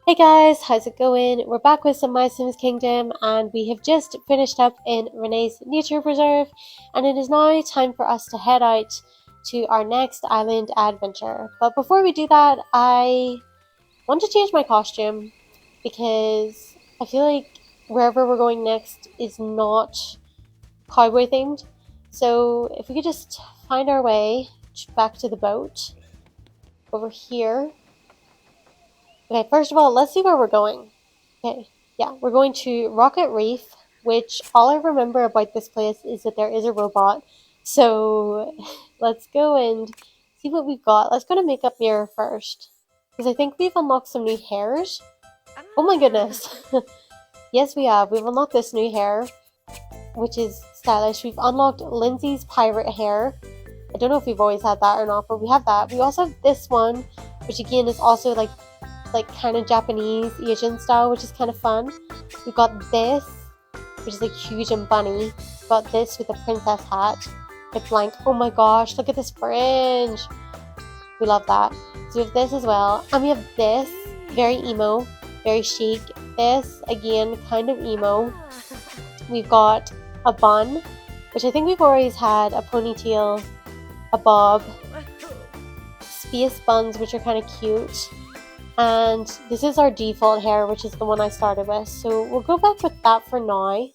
Hey guys, how's it going? We're back with some MySims Kingdom and we have just finished up in Renee's nature preserve and it is now time for us to head out to our next island adventure. But before we do that, I want to change my costume because I feel like wherever we're going next is not cowboy themed. So if we could just find our way back to the boat over here. Okay, first of all, let's see where we're going. Okay, yeah, we're going to Rocket Reef, which all I remember about this place is that there is a robot. So let's go and see what we've got. Let's go to Makeup Mirror first, because I think we've unlocked some new hairs. Oh my goodness. Yes, we have. We've unlocked this new hair, which is stylish. We've unlocked Lindsay's pirate hair. I don't know if we've always had that or not, but we have that. We also have this one, which again is also like kind of Japanese Asian style, which is kind of fun. We've got this, which is like huge and bunny. We've got this with a princess hat, like blank. Oh my gosh, look at this fringe. We love that. So we have this as well, and we have this, very emo, very chic. This again, kind of emo. We've got a bun, which I think we've always had, a ponytail, a bob, space buns, which are kind of cute. And this is our default hair, which is the one I started with. So we'll go back with that for now.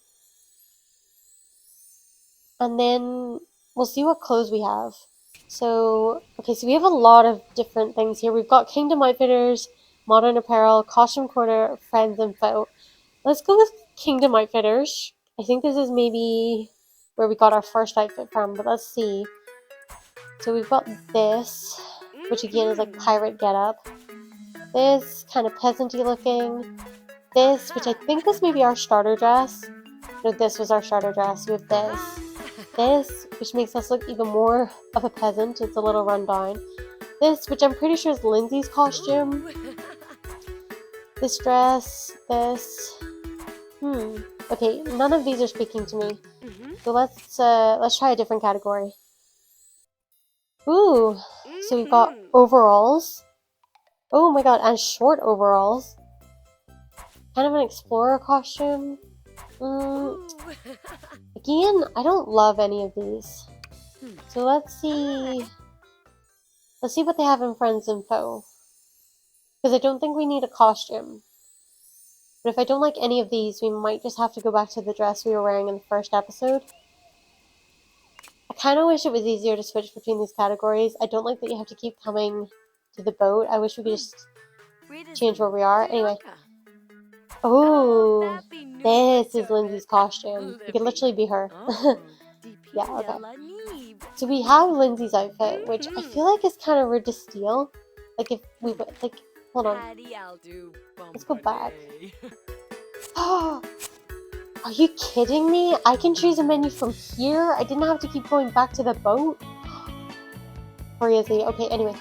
And then we'll see what clothes we have. So, okay, so we have a lot of different things here. We've got Kingdom Outfitters, Modern Apparel, Costume Corner, Friends and Foe. Let's go with Kingdom Outfitters. I think this is maybe where we got our first outfit from, but let's see. So we've got this, which again is like pirate getup. This, kind of peasanty looking. This, which I think was maybe our starter dress. No, this was our starter dress. We have this. This, which makes us look even more of a peasant. It's a little run down. This, which I'm pretty sure is Lindsay's costume. This dress. This. Okay, none of these are speaking to me. So let's try a different category. Ooh, so we've got overalls. Oh my god, and short overalls. Kind of an explorer costume. Again, I don't love any of these. So let's see what they have in Friends and Foe. Because I don't think we need a costume. But if I don't like any of these, we might just have to go back to the dress we were wearing in the first episode. I kind of wish it was easier to switch between these categories. I don't like that you have to keep coming to the boat. I wish we could just change where we are. Anyway. Oh, this is Lindsay's costume. You could literally be her. Yeah, okay. So we have Lindsay's outfit, which I feel like is kind of rude to steal. Like if we like, hold on. Let's go back. Oh, are you kidding me? I can choose a menu from here. I didn't have to keep going back to the boat. Crazy. Okay, anyway,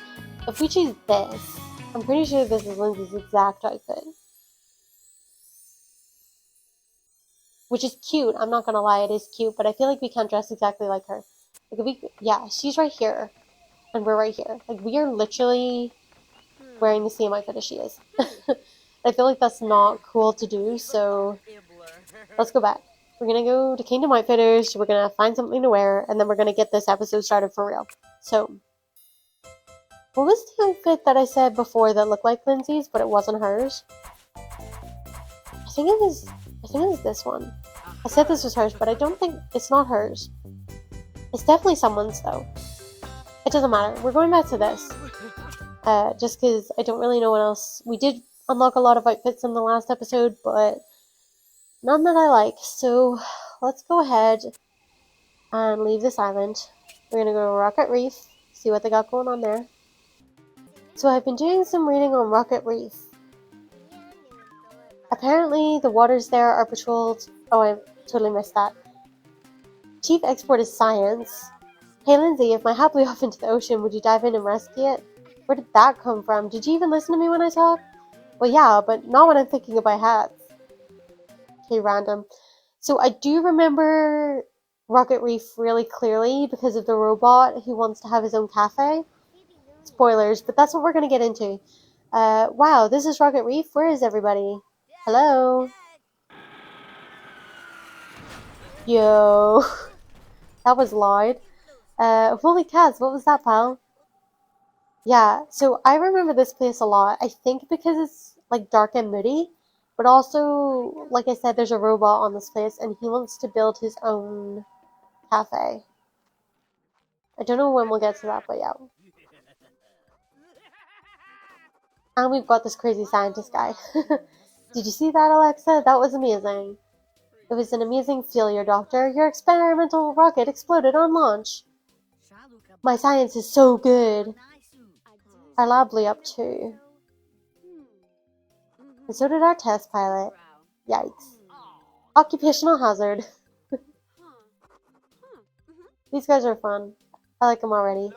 if we choose this, I'm pretty sure this is Lindsay's exact outfit. Which is cute, I'm not gonna lie, it is cute, but I feel like we can't dress exactly like her. Like yeah, she's right here, and we're right here. Like, we are literally wearing the same outfit as she is. I feel like that's not cool to do, so let's go back. We're gonna go to Kingdom Outfitters, we're gonna find something to wear, and then we're gonna get this episode started for real. So, what was the outfit that I said before that looked like Lindsay's, but it wasn't hers? I think it was this one. I said this was hers, but I don't think it's not hers. It's definitely someone's though. It doesn't matter. We're going back to this. Just because I don't really know what else. We did unlock a lot of outfits in the last episode, but none that I like. So let's go ahead and leave this island. We're gonna go to Rocket Reef, see what they got going on there. So I've been doing some reading on Rocket Reef. Apparently, the waters there are patrolled. Oh, I totally missed that. Chief export is science. Hey Lindsay, if my hat blew off into the ocean, would you dive in and rescue it? Where did that come from? Did you even listen to me when I talk? Well, yeah, but not when I'm thinking about hats. Okay, random. So I do remember Rocket Reef really clearly because of the robot who wants to have his own cafe. Spoilers, but that's what we're going to get into. Wow, this is Rocket Reef. Where is everybody? Hello? Yo. That was loud. Holy cats, what was that, pal? Yeah, so I remember this place a lot. I think because it's like dark and moody, but also, like I said, there's a robot on this place and he wants to build his own cafe. I don't know when we'll get to that, but yeah. And we've got this crazy scientist guy. Did you see that, Alexa? That was amazing. It was an amazing failure, Doctor. Your experimental rocket exploded on launch. My science is so good. Our lab blew up too. And so did our test pilot. Yikes. Occupational hazard. These guys are fun. I like them already.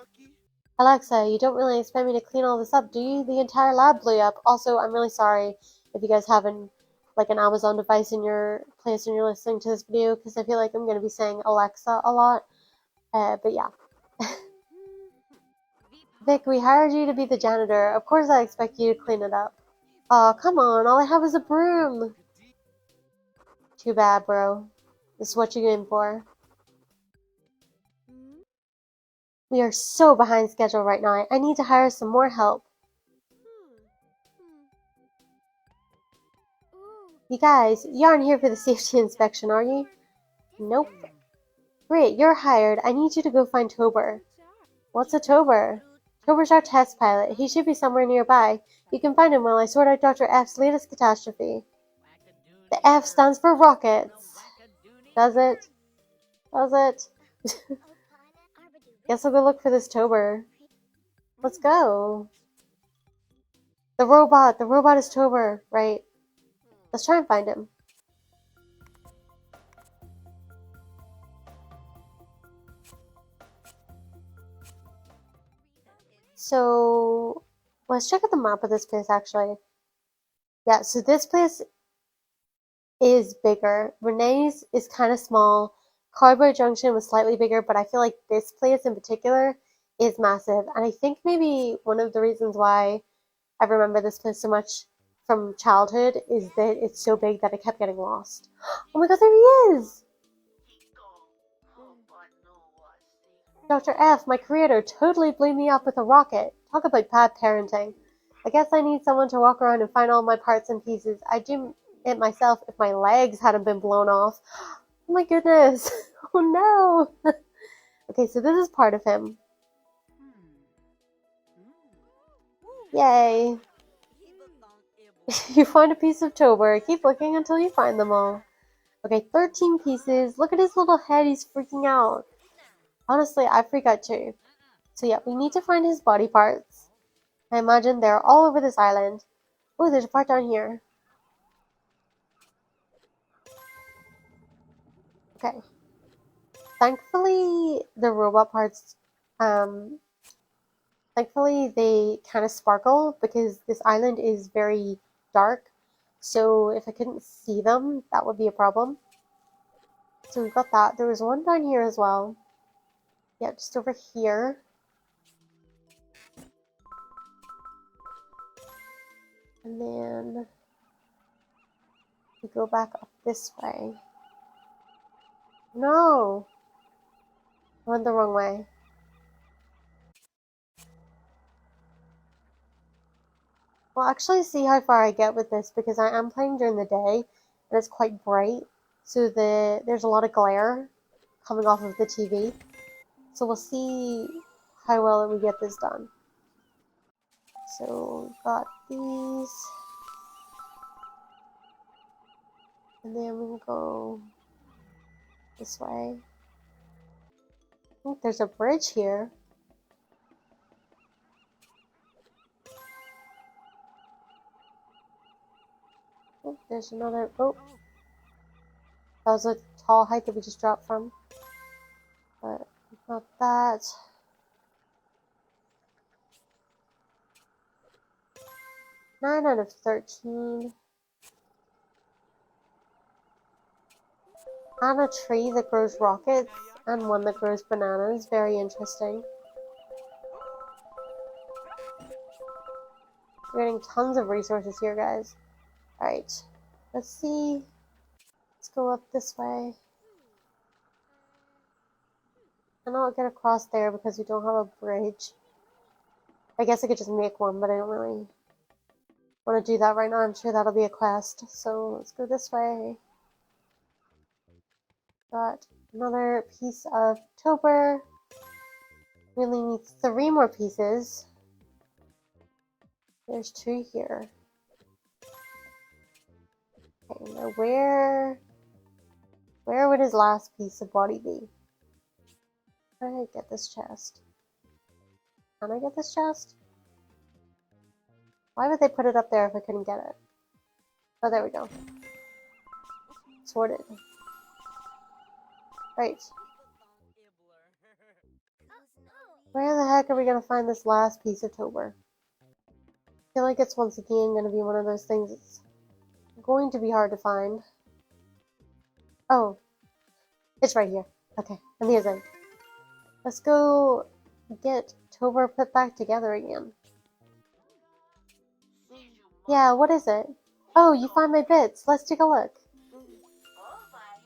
Alexa, you don't really expect me to clean all this up, do you? The entire lab blew up. Also, I'm really sorry if you guys have an Amazon device in your place and you're listening to this video, because I feel like I'm going to be saying Alexa a lot. But yeah. Vic, we hired you to be the janitor. Of course I expect you to clean it up. Aw, come on. All I have is a broom. Too bad, bro. This is what you're in for. We are so behind schedule right now. I need to hire some more help. You guys, you aren't here for the safety inspection, are you? Nope. Great, you're hired. I need you to go find Tober. What's a Tober? Tober's our test pilot. He should be somewhere nearby. You can find him while I sort out Dr. F's latest catastrophe. The F stands for rockets. Does it? Does it? Guess I'll go look for this Tober. Let's go. The robot. The robot is Tober, right? Let's try and find him. So, let's check out the map of this place, actually. Yeah, so this place is bigger. Renee's is kind of small. Cardboard Junction was slightly bigger, but I feel like this place in particular is massive. And I think maybe one of the reasons why I remember this place so much from childhood is that it's so big that I kept getting lost. Oh my god, there he is! Dr. F, my creator, totally blew me up with a rocket. Talk about bad parenting. I guess I need someone to walk around and find all my parts and pieces. I'd do it myself if my legs hadn't been blown off. Oh my goodness. Oh no. Okay, so this is part of him. Yay. You find a piece of Tober. Keep looking until you find them all. Okay, 13 pieces. Look at his little head. He's freaking out. Honestly, I freak out too. So yeah, we need to find his body parts. I imagine they're all over this island. Oh, there's a part down here. Okay. Thankfully, the robot parts, thankfully they kind of sparkle because this island is very dark. So if I couldn't see them, that would be a problem. So we've got that. There was one down here as well. Yeah, just over here. And then we go back up this way. No! I went the wrong way. We'll actually see how far I get with this because I am playing during the day and it's quite bright. So there's a lot of glare coming off of the TV. So we'll see how well we get this done. So we've got these. And then we'll go this way. I think there's a bridge here. Oh, there's another. Oh, that was a tall height that we just dropped from. But not that. 9 out of 13. And a tree that grows rockets and one that grows bananas. Very interesting. We're getting tons of resources here, guys. Alright. Let's see. Let's go up this way. And I'll get across there because we don't have a bridge. I guess I could just make one, but I don't really want to do that right now. I'm sure that'll be a quest. So let's go this way. Got another piece of tober. We only need 3 more pieces. There's 2 here. Okay, now where would his last piece of body be? How did I get this chest? Can I get this chest? Why would they put it up there if I couldn't get it? Oh, there we go. Sorted. Right. Where the heck are we gonna find this last piece of tober? I feel like it's once again gonna be one of those things that's going to be hard to find. Oh. It's right here. Okay, amazing. Let's go get tober put back together again. Yeah, what is it? Oh, you find my bits. Let's take a look.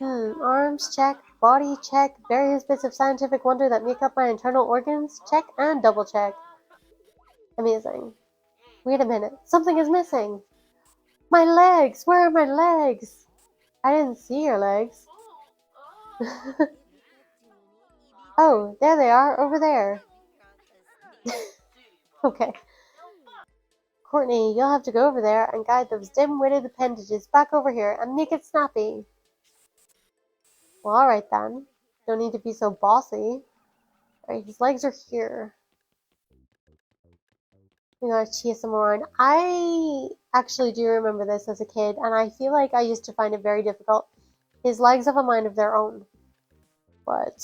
Arms, check. Body, check. Various bits of scientific wonder that make up my internal organs, check and double check. Amazing. Wait a minute. Something is missing. My legs! Where are my legs? I didn't see your legs. Oh, there they are, over there. Okay. Courtney, you'll have to go over there and guide those dim-witted appendages back over here and make it snappy. Well, alright then. Don't need to be so bossy. Alright, his legs are here. We gotta chase him around. I actually do remember this as a kid, and I feel like I used to find it very difficult. His legs have a mind of their own. But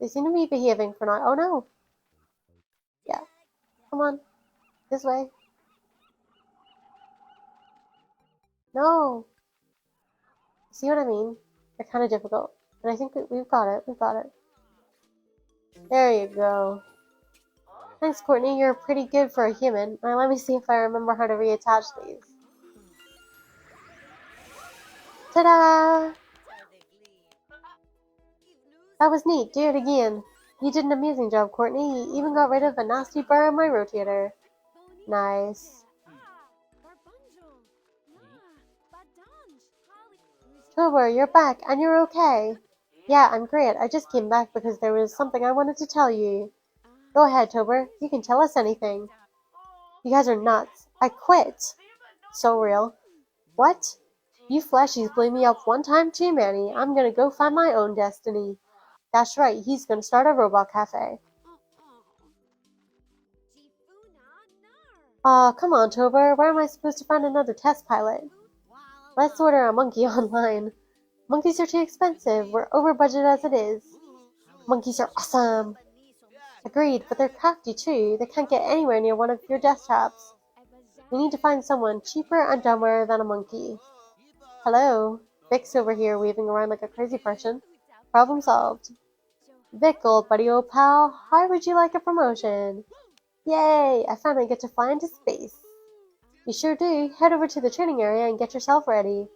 they seem to be behaving for now. Oh no! Yeah. Come on. This way. No! See what I mean? They're kind of difficult. But I think we've got it. We've got it. There you go. Thanks, Courtney. You're pretty good for a human. Now let me see if I remember how to reattach these. Ta-da! That was neat. Do it again. You did an amazing job, Courtney. You even got rid of a nasty burr on my rotator. Nice. Tober, you're back, and you're okay. Yeah, I'm great. I just came back because there was something I wanted to tell you. Go ahead, Tober. You can tell us anything. You guys are nuts. I quit. So real. What? You fleshies blew me up one time too many. I'm gonna go find my own destiny. That's right, he's gonna start a robot cafe. Aw, come on, Tober. Where am I supposed to find another test pilot? Let's order a monkey online. Monkeys are too expensive. We're over budget as it is. Monkeys are awesome. Agreed, but they're crafty too. They can't get anywhere near one of your desktops. We need to find someone cheaper and dumber than a monkey. Hello. Vic's over here waving around like a crazy person. Problem solved. Vic, old buddy, old pal, how would you like a promotion? Yay! I finally get to fly into space. You sure do. Head over to the training area and get yourself ready.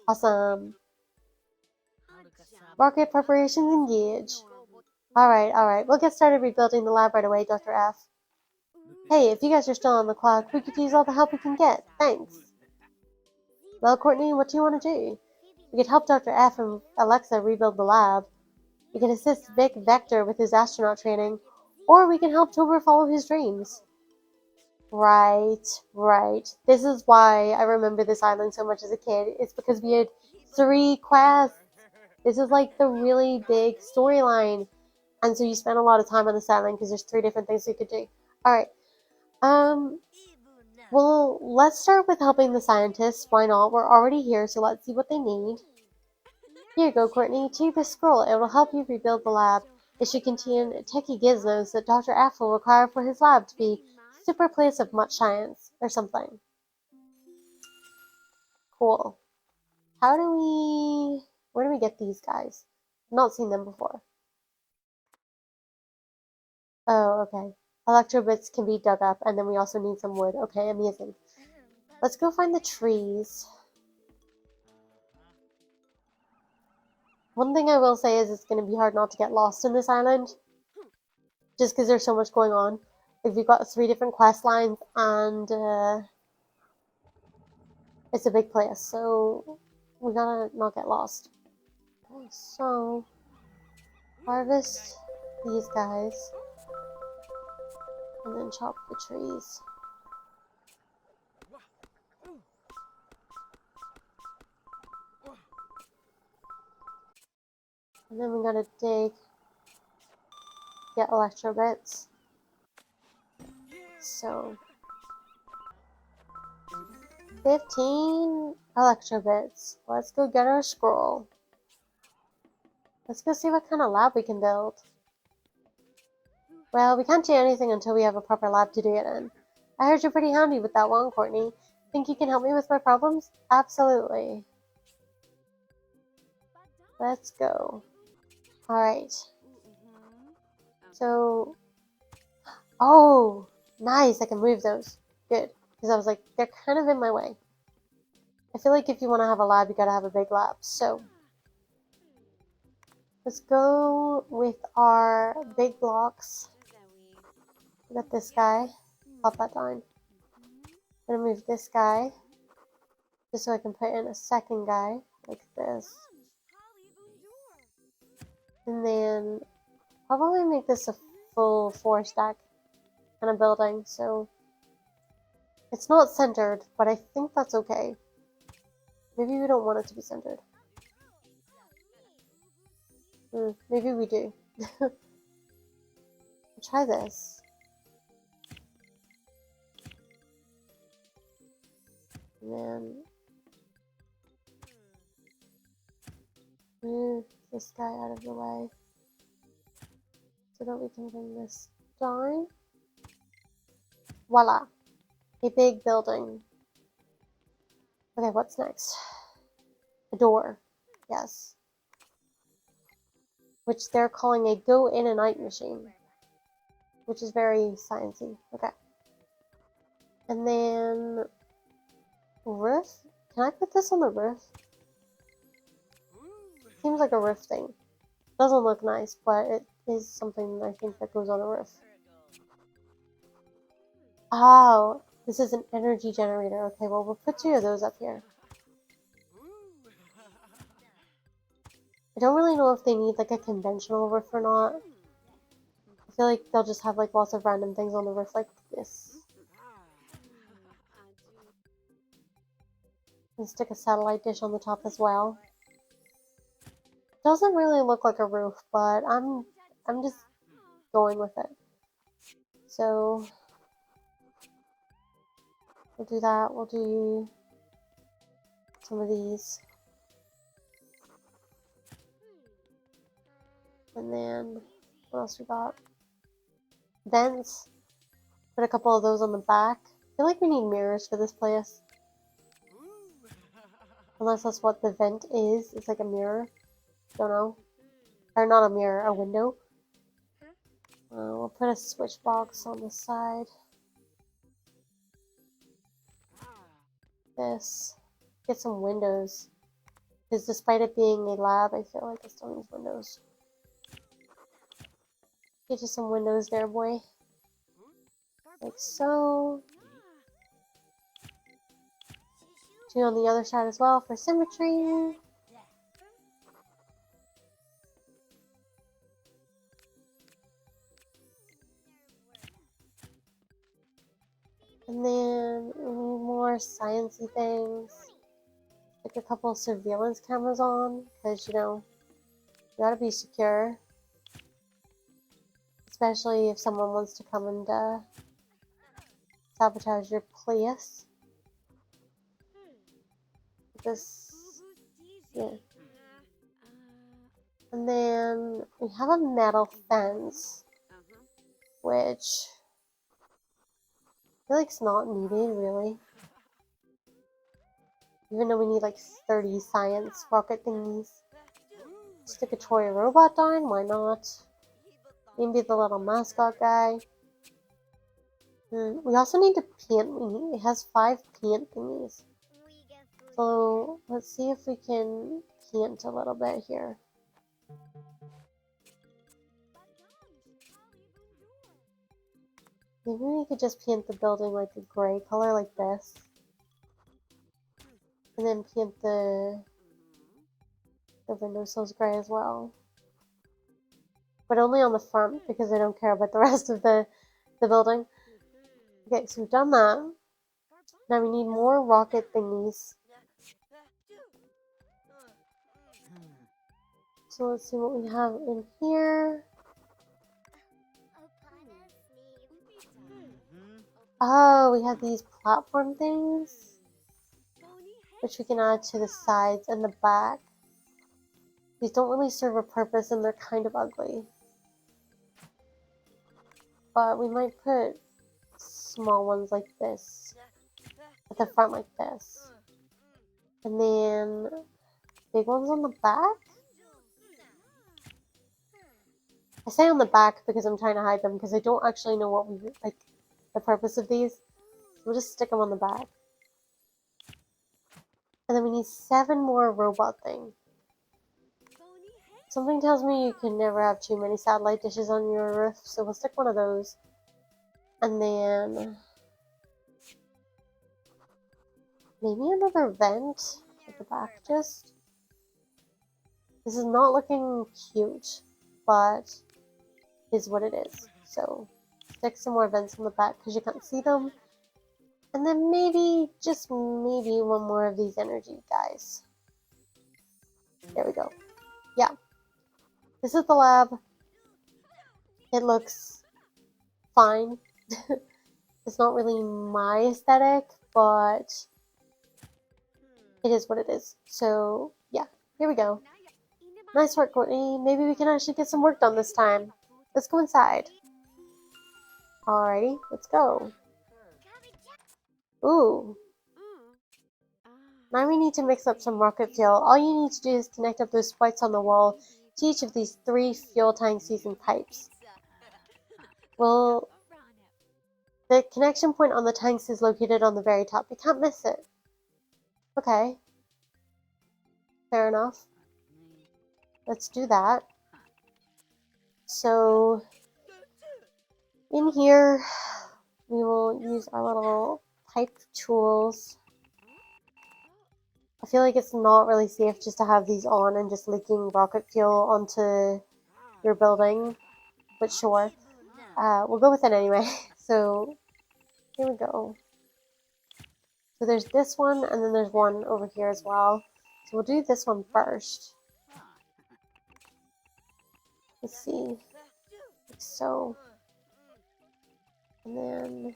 Awesome. Rocket preparations engage. Alright. We'll get started rebuilding the lab right away, Dr. F. Hey, if you guys are still on the clock, we could use all the help we can get. Thanks. Well, Courtney, what do you want to do? We could help Dr. F and Alexa rebuild the lab. We can assist Vic Vector with his astronaut training, or we can help Tober follow his dreams. Right. This is why I remember this island so much as a kid. It's because we had 3 quests. This is like the really big storyline. And so you spend a lot of time on this island because there's 3 different things you could do. Alright. Well, let's start with helping the scientists. Why not? We're already here, so let's see what they need. Here you go, Courtney. Take this scroll. It will help you rebuild the lab. It should contain techie gizmos that Dr. F will require for his lab to be a super place of much science, or something. Cool. Where do we get these guys? I've not seen them before. Oh, okay. Electro bits can be dug up, and then we also need some wood. Okay, amazing. Let's go find the trees. One thing I will say is it's going to be hard not to get lost in this island, just because there's so much going on. Like, we've got 3 different quest lines, and it's a big place, so we gotta not get lost. Okay, so harvest these guys, and then chop the trees. And then we gotta dig, get electro bits. So 15 electro bits. Let's go get our scroll. Let's go see what kind of lab we can build. Well, we can't do anything until we have a proper lab to do it in. I heard you're pretty handy with that one, Courtney. Think you can help me with my problems? Absolutely. Let's go. Alright. So... Oh! Nice! I can move those. Good. Because I was like, they're kind of in my way. I feel like if you want to have a lab, you gotta have a big lab. So... let's go with our big blocks. We got this guy. Pop that down. I'm gonna move this guy. Just so I can put in a second guy. Like this. And then probably make this a full 4-stack kind of building. So it's not centered, but I think that's okay. Maybe we don't want it to be centered. Maybe we do. Try this. And then move this guy out of the way so that we can bring this down. Voila! A big building. Okay, what's next? A door. Yes. Which they're calling a go in and out machine. Which is very sciencey. Okay. And then... roof? Can I put this on the roof? Seems like a roof thing. Doesn't look nice, but it is something I think that goes on the roof. Oh, this is an energy generator. Okay, well, we'll put 2 of those up here. I don't really know if they need like a conventional roof or not. I feel like they'll just have like lots of random things on the roof like this. And stick a satellite dish on the top as well. Doesn't really look like a roof, but I'm just going with it. So we'll do that. We'll do some of these. And then what else we got? Vents. Put a couple of those on the back. I feel like we need mirrors for this place. Unless that's what the vent is. It's like a mirror. Don't know. Or not a mirror, a window. We'll put a switch box on the side. This. Get some windows. Because despite it being a lab, I feel like it still needs windows. Get you some windows there, boy. Like so. 2 on the other side as well for symmetry. And then we need more sciencey things. Like a couple of surveillance cameras on, because you know, you gotta be secure. Especially if someone wants to come and sabotage your place. This, yeah. And then we have a metal fence, which I feel like it's not needed really. Even though we need like 30 science rocket thingies. Stick a toy robot down, why not? Maybe the little mascot guy. We also need to paint. It has 5 paint thingies. So let's see if we can paint a little bit here. Maybe we could just paint the building like a gray color like this. And then paint the windowsills gray as well. But only on the front because I don't care about the rest of the building. Okay, so we've done that. Now we need more rocket thingies. So let's see what we have in here. Oh, we have these platform things, which we can add to the sides and the back. These don't really serve a purpose and they're kind of ugly. But we might put small ones like this at the front like this. And then big ones on the back. I say on the back because I'm trying to hide them because I don't actually know what we like the purpose of these. So we'll just stick them on the back. And then we need 7 more robot things. Something tells me you can never have too many satellite dishes on your roof, so we'll stick one of those. And then maybe another vent at the back just. This is not looking cute, but is what it is. So stick some more vents on the back because you can't see them. And then maybe, just maybe, one more of these energy guys. There we go. Yeah. This is the lab. It looks fine. It's not really my aesthetic, but it is what it is. So, yeah. Here we go. Nice work, Courtney. Maybe we can actually get some work done this time. Let's go inside. Alrighty, let's go. Ooh. Now we need to mix up some rocket fuel. All you need to do is connect up those spikes on the wall to each of these 3 fuel tanks using pipes. Well, the connection point on the tanks is located on the very top. You can't miss it. Okay. Fair enough. Let's do that. So, in here, we will use our little pipe tools. I feel like it's not really safe just to have these on and just leaking rocket fuel onto your building, but sure. We'll go with it anyway. So, here we go. So there's this one, and then there's one over here as well. So we'll do this one first. Let's see. Like so. And then...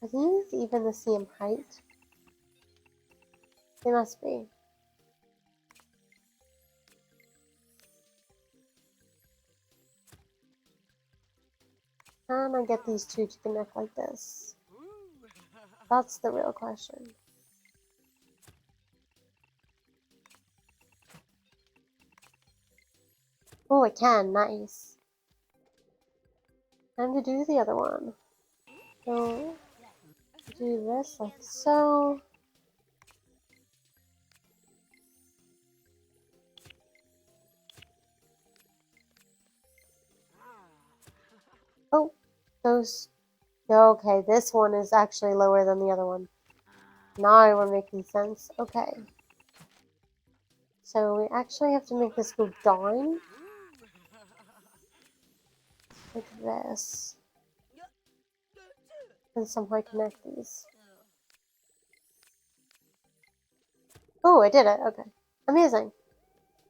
Are these even the same height? They must be. Can I get these two to connect like this? That's the real question. Oh, I can. Nice. Time to do the other one. So, do this like so. Oh, those. Okay, this one is actually lower than the other one. Now we're making sense. Okay. So we actually have to make this go down. Like this. And somehow connect these. Oh, I did it. Okay. Amazing.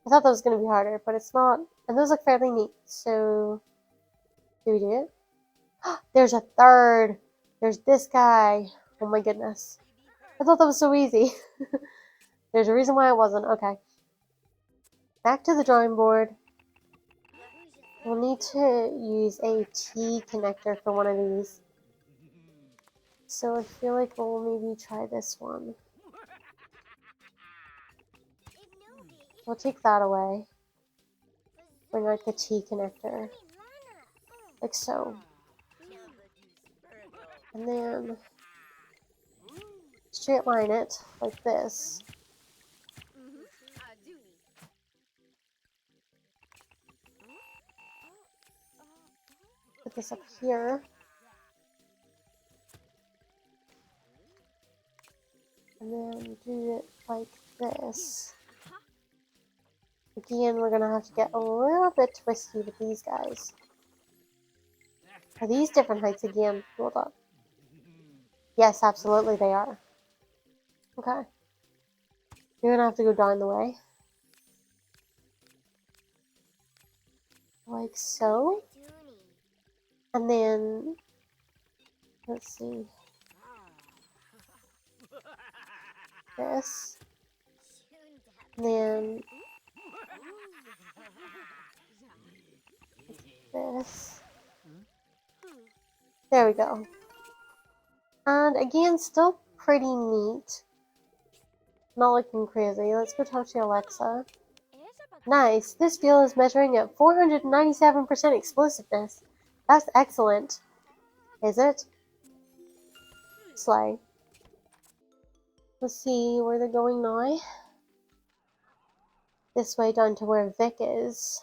I thought that was going to be harder, but it's not. And those look fairly neat. So, do we do it? There's a third. There's this guy. Oh my goodness. I thought that was so easy. There's a reason why it wasn't. Okay. Back to the drawing board. We'll need to use a T connector for one of these. So I feel like we'll maybe try this one. We'll take that away. bring out the T connector, like so. And then straight line it like this. Put this up here. And then do it like this. Again, we're gonna have to get a little bit twisty with these guys. Are these different heights again? Hold up. Yes, absolutely they are. Okay. You're gonna have to go down the way. Like so. And then, let's see. This. And then this. There we go. And again, still pretty neat. Not looking crazy. Let's go talk to Alexa. Nice. This fuel is measuring at 497% explosiveness. That's excellent. Is it? Slay. Let's see where they're going now. This way down to where Vic is.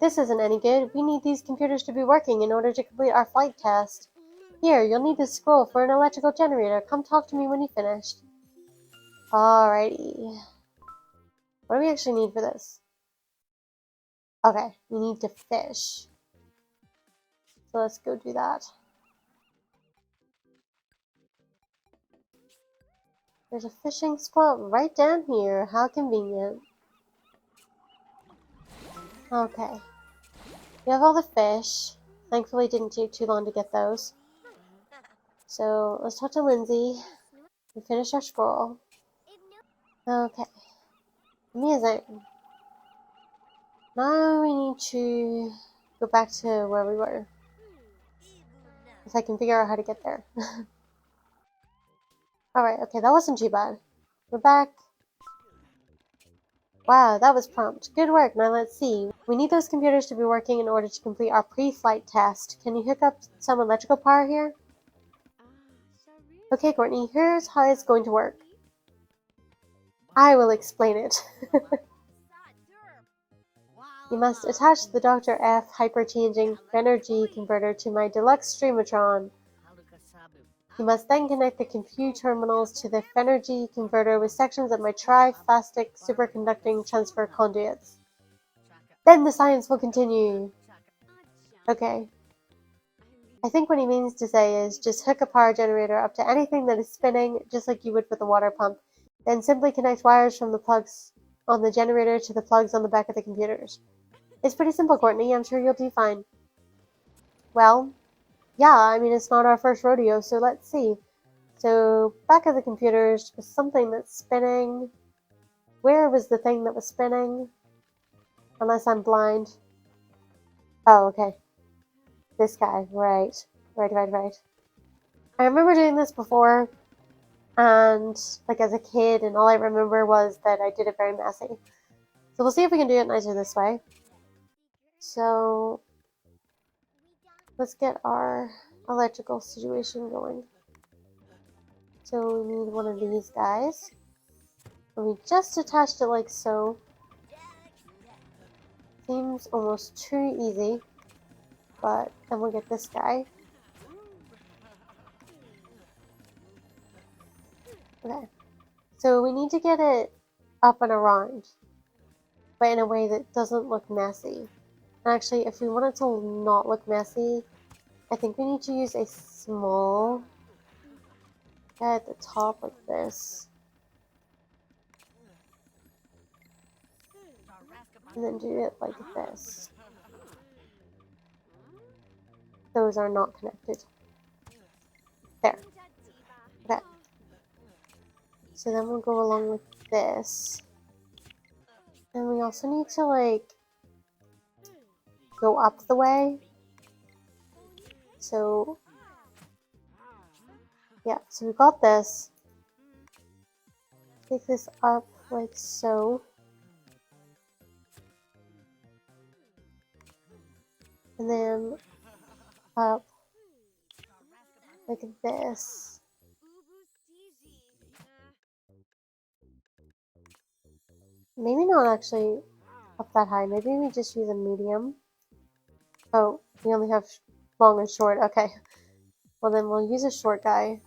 This isn't any good. We need these computers to be working in order to complete our flight test. Here, you'll need this scroll for an electrical generator. Come talk to me when you've finished. Alrighty. What do we actually need for this? Okay, we need to fish. So let's go do that. There's a fishing spot right down here. How convenient. Okay. We have all the fish. Thankfully, it didn't take too long to get those. So let's talk to Lindsay. We finished our scroll. Okay. Amazing. Now we need to go back to where we were. If I can figure out how to get there. Alright, okay, that wasn't too bad. We're back. Wow, that was prompt. Good work. Now let's see. We need those computers to be working in order to complete our pre-flight test. Can you hook up some electrical power here? Okay, Courtney, here's how it's going to work. I will explain it. You must attach the Dr. F hyper-changing energy converter to my deluxe Streamatron. You must then connect the compute terminals to the Fenergy converter with sections of my trifastic superconducting transfer conduits. Then the science will continue. Okay. I think what he means to say is just hook a power generator up to anything that is spinning, just like you would with a water pump. Then simply connect wires from the plugs on the generator to the plugs on the back of the computers. It's pretty simple, Courtney. I'm sure you'll do fine. Well, yeah, I mean, it's not our first rodeo, so let's see. So, back of the computers was something that's spinning. Where was the thing that was spinning? Unless I'm blind. Oh, okay. This guy. Right. Right. I remember doing this before, and, like, as a kid, and all I remember was that I did it very messy. So we'll see if we can do it nicer this way. So, let's get our electrical situation going. So we need one of these guys. And we just attached it like so. Seems almost too easy. But then we'll get this guy. Okay. So we need to get it up and around. But in a way that doesn't look messy. And actually, if we want it to not look messy, I think we need to use a small guy at the top like this. And then do it like this. Those are not connected. There. Okay. So then we'll go along with this. And we also need to, like, go up the way. So, yeah, so we got this. Take this up like so. and then up like this. Maybe not actually up that high. Maybe we just use a medium. Oh, we only have long and short. Okay. Well, then we'll use a short guy.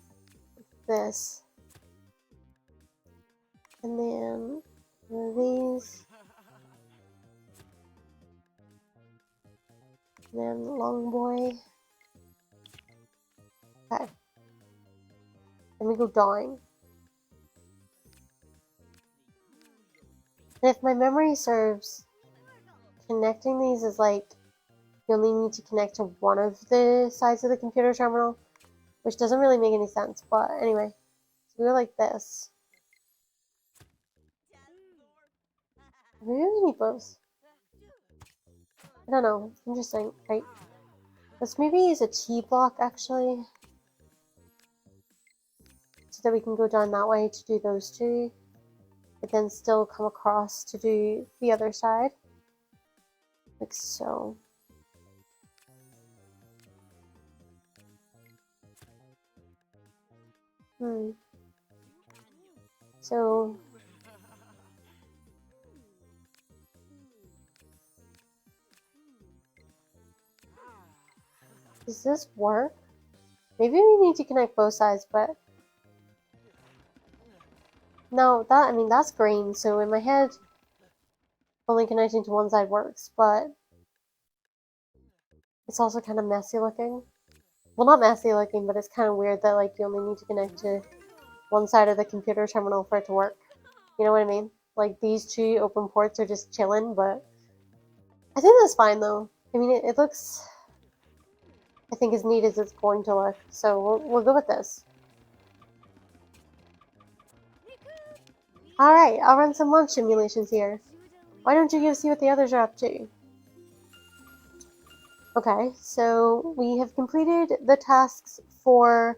This. And then one of these. And then long boy. Okay. Then we go down. And if my memory serves, connecting these is like you only need to connect to one of the sides of the computer terminal, which doesn't really make any sense. But anyway, so we go like this. Maybe we need both. I don't know. Interesting, right? Let's maybe use a T block actually, so that we can go down that way to do those two, but then still come across to do the other side, like so. So does this work? Maybe we need to connect both sides, but no, I mean, that's green, so in my head, only connecting to one side works, but it's also kind of messy looking. Well, not messy looking, but it's kind of weird that, like, you only need to connect to one side of the computer terminal for it to work. You know what I mean? Like, these two open ports are just chilling, but I think that's fine, though. I mean, it looks, I think, as neat as it's going to look, so we'll go with this. Alright, I'll run some launch simulations here. Why don't you go see what the others are up to? Okay, so we have completed the tasks for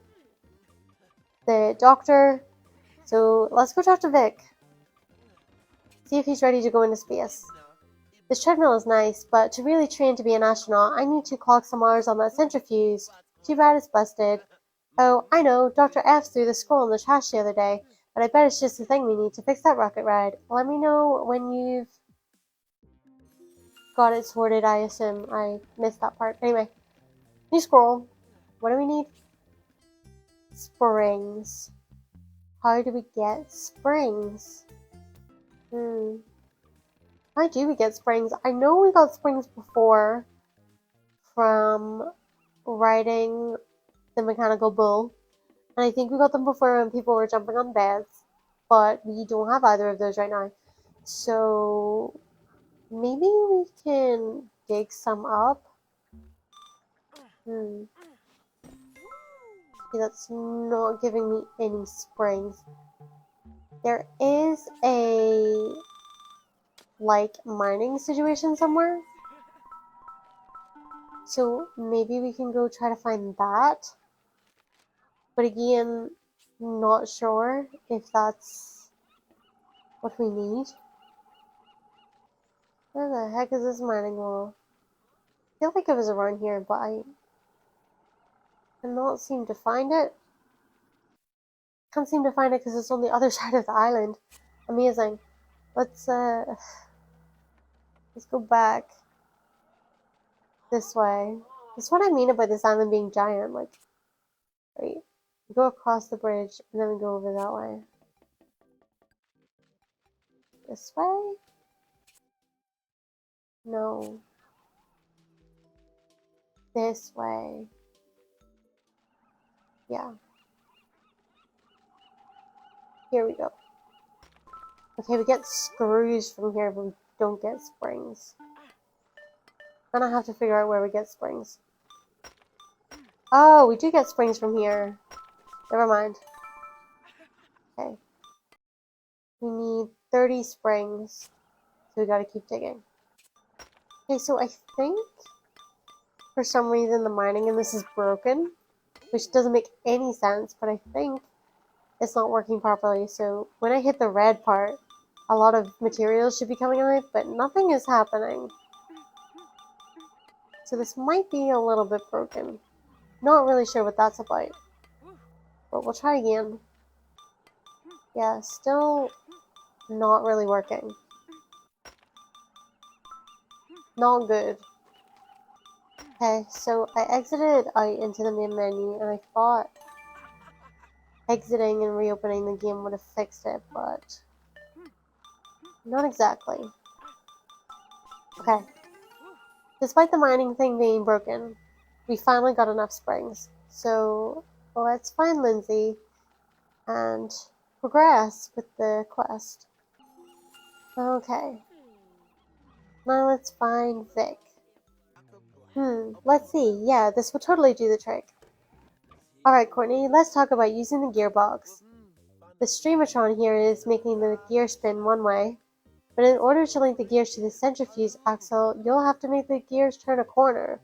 the doctor, so let's go talk to Vic. See if he's ready to go into space. This treadmill is nice, but to really train to be an astronaut, I need to clock some hours on that centrifuge. Too bad it's busted. Oh, I know, Dr. F threw the scroll in the trash the other day, but I bet it's just the thing we need to fix that rocket ride. Let me know when you've got it sorted, I assume. I missed that part. Anyway, new scroll. What do we need? Springs. How do we get springs? How do we get springs? I know we got springs before from riding the mechanical bull. And I think we got them before when people were jumping on beds. But we don't have either of those right now. So maybe we can dig some up. Okay, that's not giving me any springs. There is a like mining situation somewhere. So maybe we can go try to find that. But again, not sure if that's what we need. Where the heck is this mining wall? I feel like it was around here, but I cannot seem to find it. Can't seem to find it because it's on the other side of the island. Amazing. Let's go back this way. That's what I mean about this island being giant. Like, right, we go across the bridge and then we go over that way. This way? No. This way. Yeah. Here we go. Okay, we get screws from here, but we don't get springs. I'm gonna have to figure out where we get springs. Oh, we do get springs from here. Never mind. Okay. We need 30 springs, so we gotta keep digging. Okay, so I think for some reason the mining in this is broken, which doesn't make any sense, but I think it's not working properly. So when I hit the red part, a lot of materials should be coming out, but nothing is happening. So this might be a little bit broken. Not really sure what that's about. But we'll try again. Yeah, still not really working. Not good. Okay, so I exited out into the main menu and I thought exiting and reopening the game would have fixed it, but not exactly. Okay. Despite the mining thing being broken, we finally got enough springs. So let's find Lindsay and progress with the quest. Okay. Now let's find Vic. Let's see. Yeah, this will totally do the trick. Alright, Courtney, let's talk about using the gearbox. The streamatron here is making the gear spin one way, but in order to link the gears to the centrifuge axle, you'll have to make the gears turn a corner.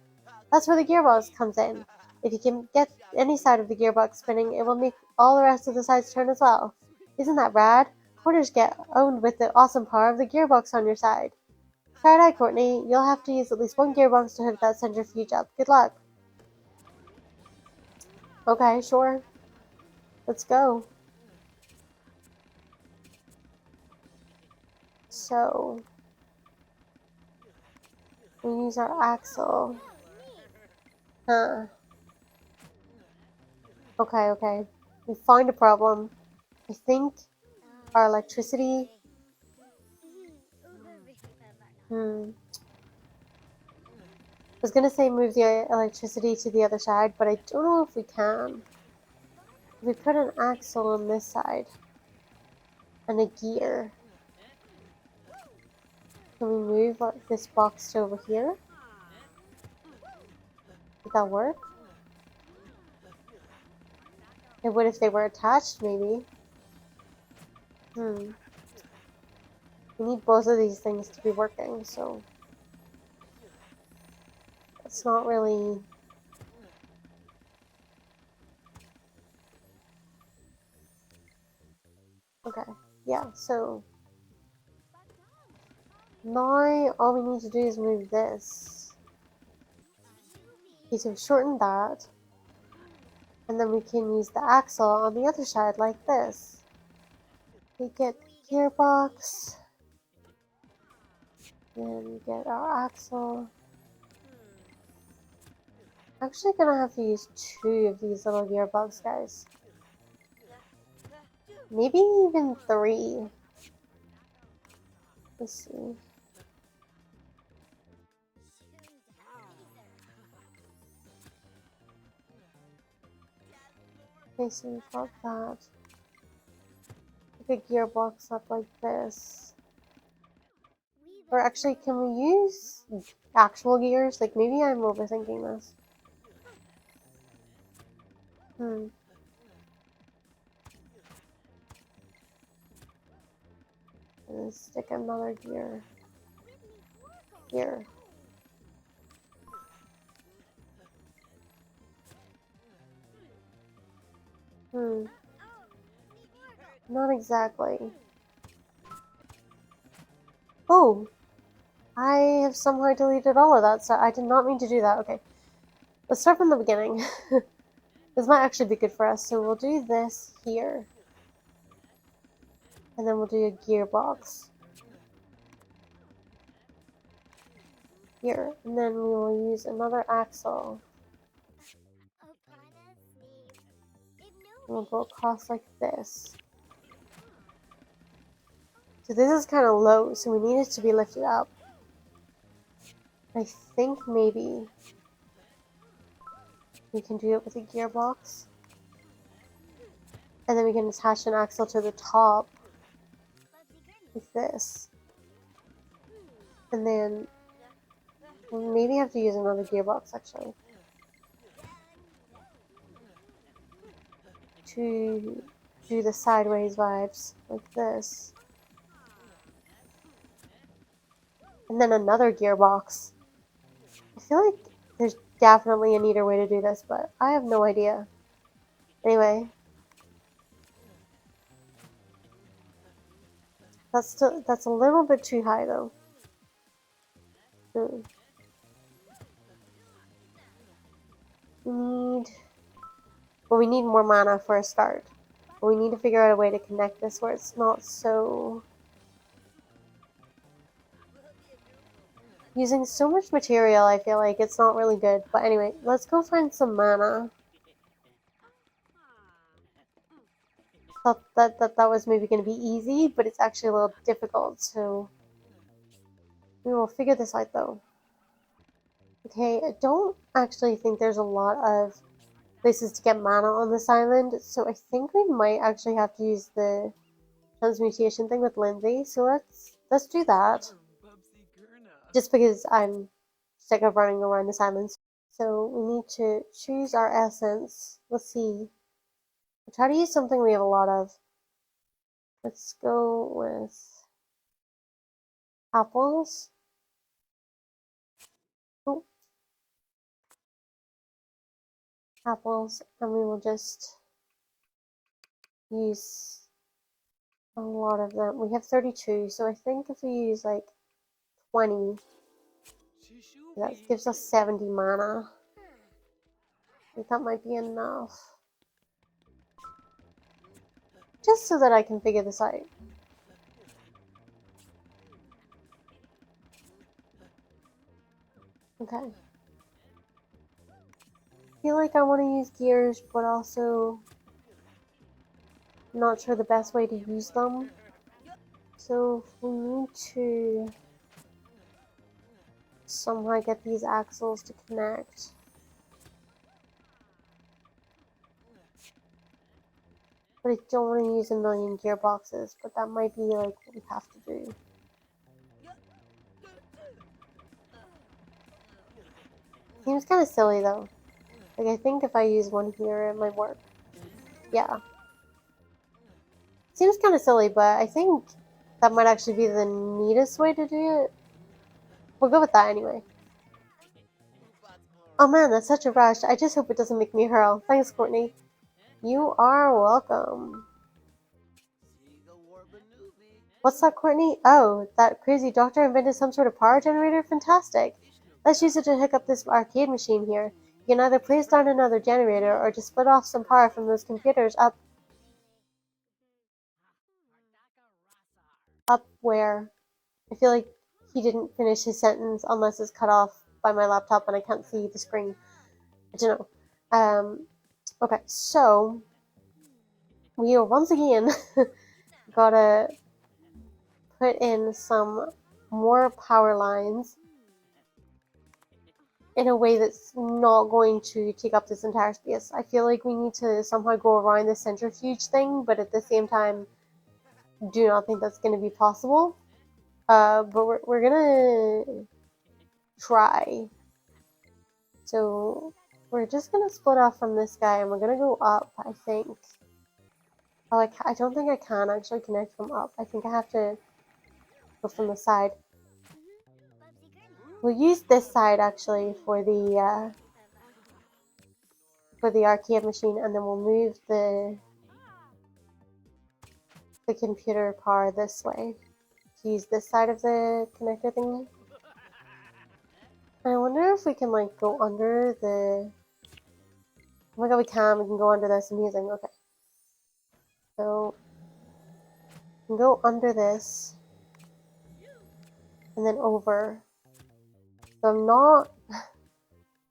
That's where the gearbox comes in. If you can get any side of the gearbox spinning, it will make all the rest of the sides turn as well. Isn't that rad? Corners get owned with the awesome power of the gearbox on your side. Try it out, Courtney. You'll have to use at least one gearbox to hook that centrifuge up. Good luck. Okay, sure. Let's go. So, we use our axle. Huh. Okay. We find a problem. I think our electricity... I was gonna say move the electricity to the other side, but I don't know if we can. If we put an axle on this side and a gear, can we move this box to over here? Would that work? It would if they were attached, maybe. We need both of these things to be working, so it's not really... Okay, yeah, so now all we need to do is move this. Okay, so shorten that, and then we can use the axle on the other side like this. We get gearbox, then we get our axle. I'm actually gonna have to use 2 of these little gearbox guys. Maybe even 3. Let's see. Okay, so we've got that. Pick a gearbox up like this. Or actually, can we use actual gears? Like, maybe I'm overthinking this. And then stick another gear here. Not exactly. Oh! I have somehow deleted all of that, so I did not mean to do that. Okay. Let's start from the beginning. This might actually be good for us. So we'll do this here. And then we'll do a gearbox here. And then we will use another axle. And we'll go across like this. So this is kind of low, so we need it to be lifted up. I think maybe we can do it with a gearbox. And then we can attach an axle to the top. Like this. And then we'll maybe have to use another gearbox actually. To do the sideways vibes like this. And then another gearbox. I feel like there's definitely a neater way to do this, but I have no idea. Anyway. That's a little bit too high though. But we need more mana for a start. But we need to figure out a way to connect this where it's not so... Using so much material, I feel like it's not really good. But anyway, let's go find some mana. Thought that was maybe going to be easy, but it's actually a little difficult, so we will figure this out though. Okay, I don't actually think there's a lot of places to get mana on this island, so I think we might actually have to use the transmutation thing with Lindsay, so let's do that. Just because I'm sick of running around this island. So we need to choose our essence. Let's see. We'll try to use something we have a lot of. Let's go with apples. Oh. Apples, and we will just use a lot of them. We have 32, so I think if we use like 20, that gives us 70 mana. I think that might be enough. Just so that I can figure this out. Okay. I feel like I want to use gears, but also I'm not sure the best way to use them. So we need to somehow get these axles to connect. But I don't want to use a million gearboxes, but that might be like what we have to do. Seems kind of silly though. Like I think if I use one here it might work. Yeah. Seems kind of silly, but I think that might actually be the neatest way to do it. We'll go with that anyway. Oh man, that's such a rush. I just hope it doesn't make me hurl. Thanks, Courtney. You are welcome. What's that, Courtney? Oh, that crazy doctor invented some sort of power generator? Fantastic. Let's use it to hook up this arcade machine here. You can either place down another generator or just split off some power from those computers up where. I feel like he didn't finish his sentence unless it's cut off by my laptop and I can't see the screen. I don't know. Okay, so we are once again gotta put in some more power lines in a way that's not going to take up this entire space. I feel like we need to somehow go around the centrifuge thing, but at the same time, do not think that's going to be possible. But we're gonna try. So we're just gonna split off from this guy, and we're gonna go up. I think. Oh, I don't think I can actually connect from up. I think I have to go from the side. We'll use this side actually for the arcade machine, and then we'll move the computer power this way to use this side of the connector thingy. I wonder if we can like go under the. Oh my god, we can. We can go under this. Amazing. Okay. So we can go under this and then over. So I'm not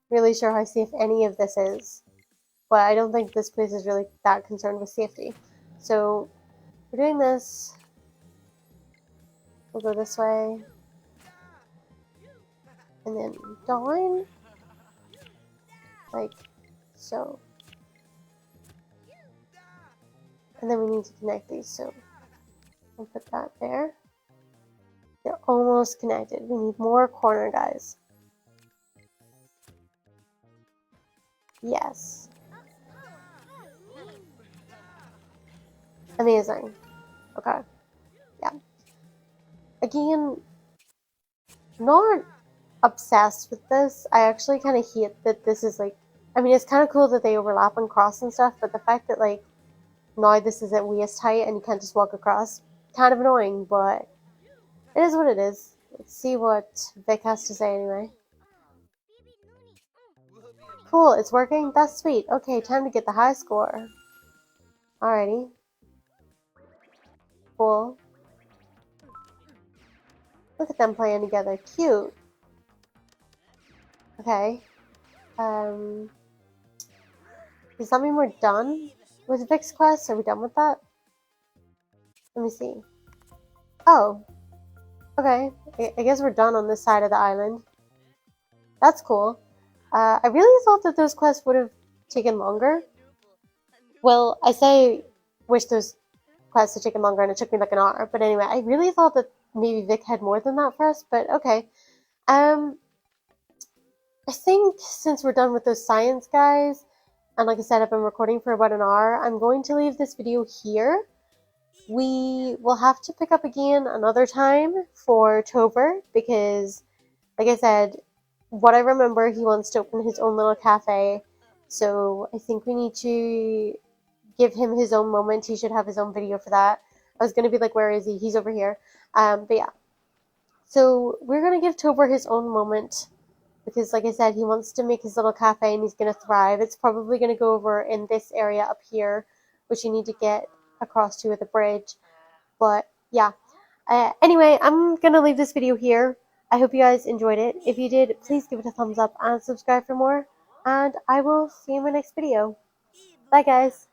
really sure how safe any of this is, but I don't think this place is really that concerned with safety. So we're doing this. We'll go this way. And then down. Like so. And then we need to connect these, so we'll put that there. They're almost connected. We need more corner guys. Yes. Amazing. Okay. Yeah. Again, not obsessed with this. I actually kind of hate that this is like, I mean, it's kind of cool that they overlap and cross and stuff, but the fact that like, now this is at waist height and you can't just walk across, kind of annoying, but it is what it is. Let's see what Vic has to say anyway. Cool, it's working? That's sweet. Okay, time to get the high score. Alrighty. Cool. Look at them playing together. Cute. Okay. Does that mean we're done with Vic's quest? Are we done with that? Let me see. Oh. Okay. I guess we're done on this side of the island. That's cool. I really thought that those quests would have taken longer. Well, I say wish those quests had taken longer and it took me like an hour. But anyway, I really thought that maybe Vic had more than that for us, but okay. I think since we're done with those science guys, and like I said, I've been recording for about an hour, I'm going to leave this video here. We will have to pick up again another time for Tober because, like I said, what I remember, he wants to open his own little cafe. So I think we need to give him his own moment. He should have his own video for that. I was going to be like, where is he? He's over here. But yeah. So we're going to give Tober his own moment because, like I said, he wants to make his little cafe and he's going to thrive. It's probably going to go over in this area up here, which you need to get across to with a bridge. But yeah. Anyway, I'm going to leave this video here. I hope you guys enjoyed it. If you did, please give it a thumbs up and subscribe for more. And I will see you in my next video. Bye, guys.